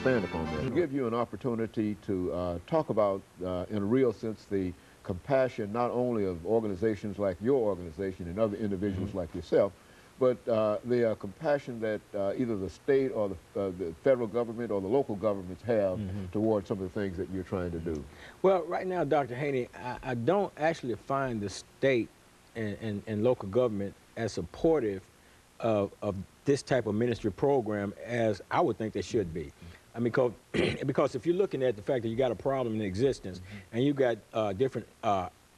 expand upon that. To give you an opportunity to talk about, in a real sense, the compassion not only of organizations like your organization and other individuals like yourself, but the compassion that either the state or the federal government or the local governments have towards some of the things that you're trying to do. Well, right now, Dr. Haney, I don't actually find the state and local government as supportive of this type of ministry program as I would think they should be. I mean, because if you're looking at the fact that you got a problem in existence and you got different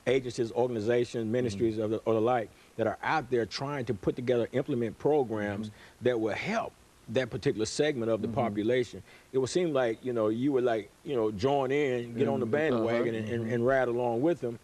agencies, organizations, ministries or the like that are out there trying to put together, implement programs that will help that particular segment of the population, it would seem like, you would like, join in, get on the bandwagon and ride along with them.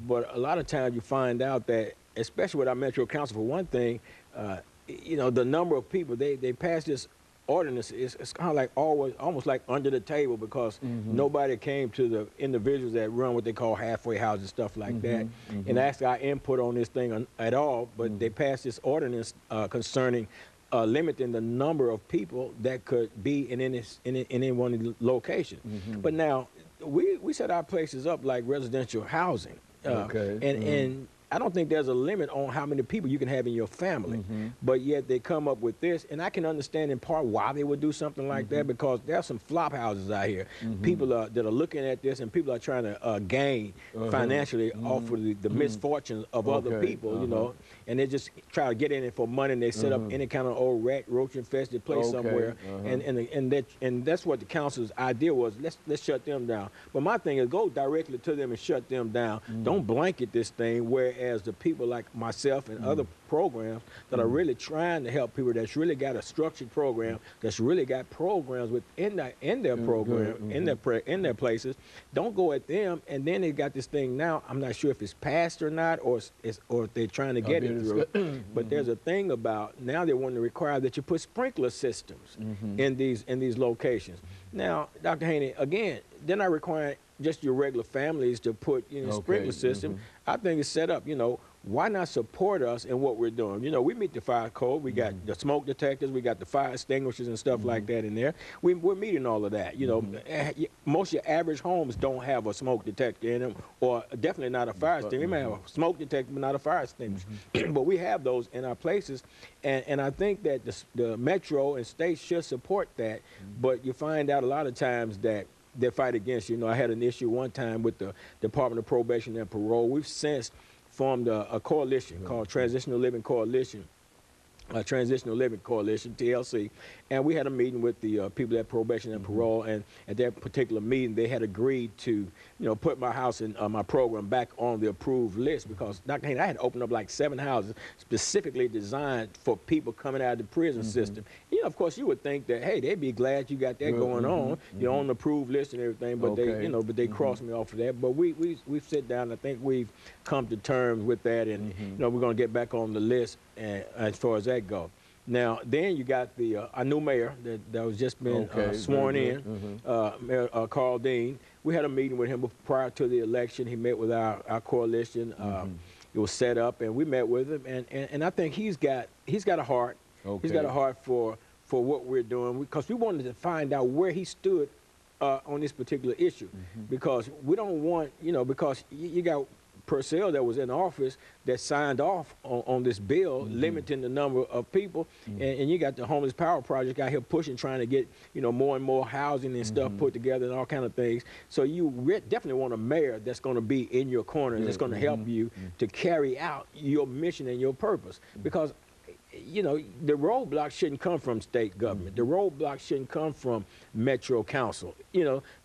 But a lot of times you find out that, especially with our Metro Council, for one thing, the number of people, they pass this ordinance, it's kind of like almost like under the table, because nobody came to the individuals that run what they call halfway houses, stuff like that, and asked our input on this thing at all. But they passed this ordinance concerning limiting the number of people that could be in any one of the locations. But now we set our places up like residential housing, and I don't think there's a limit on how many people you can have in your family, but yet they come up with this, and I can understand in part why they would do something like that, because there are some flop houses out here. People that are looking at this, and people are trying to gain financially off of the misfortunes of other people, and they just try to get in it for money, and they set up any kind of old roach-infested place somewhere, and that's what the council's idea was. Let's shut them down. But my thing is, go directly to them and shut them down. Don't blanket this thing, whereas the people like myself and other programs that are really trying to help people, that's really got a structured program, that's really got programs within their program, in their places, don't go at them. And then they got this thing now, I'm not sure if it's passed or not, or if they're trying to get it through. But there's a thing about now they want to require that you put sprinkler systems in these locations. Now, Dr. Haney, again, they're not requiring just your regular families to put sprinkler system. I think it's set up, why not support us in what we're doing? We meet the fire code, we got the smoke detectors, we got the fire extinguishers and stuff like that in there. We're meeting all of that. Most of your average homes don't have a smoke detector in them, or definitely not a fire extinguisher. We may have a smoke detector, but not a fire extinguisher. But we have those in our places, and I think that the metro and state should support that, but you find out a lot of times that they fight against you. I had an issue one time with the Department of Probation and Parole. We've since formed a coalition called Transitional Living Coalition, TLC, and we had a meeting with the people at Probation and Parole, and at that particular meeting, they had agreed to, put my house and my program back on the approved list, because, Dr. Haney, I had opened up like 7 houses specifically designed for people coming out of the prison system. Of course, you would think that, hey, they'd be glad you got that going on, you're on the approved list and everything, but they crossed me off of that. But we've sit down, I think we've come to terms with that, and we're going to get back on the list as far as that goes. Now, then you got our new mayor that was just been sworn in, Mayor Carl Dean. We had a meeting with him prior to the election. He met with our coalition. It was set up, and we met with him, and I think he's got a heart. He's got a heart for what we're doing, because we wanted to find out where he stood on this particular issue, because we don't want, because you got Purcell that was in office that signed off on this bill limiting the number of people, and you got the Homeless Power Project out here pushing, trying to get more and more housing and stuff put together and all kind of things. So you definitely want a mayor that's going to be in your corner, that's going to help you to carry out your mission and your purpose, because the roadblocks shouldn't come from state government. The roadblocks shouldn't come from Metro Council.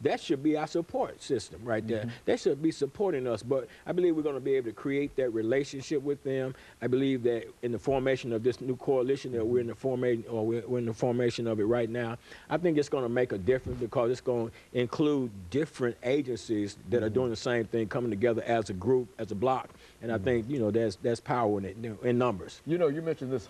That should be our support system right there. They should be supporting us. But I believe we're going to be able to create that relationship with them. I believe that in the formation of this new coalition that we're in the formation of it right now, I think it's going to make a difference, because it's going to include different agencies that are doing the same thing, coming together as a group, as a block. And I think, there's power in it, in numbers. You mentioned this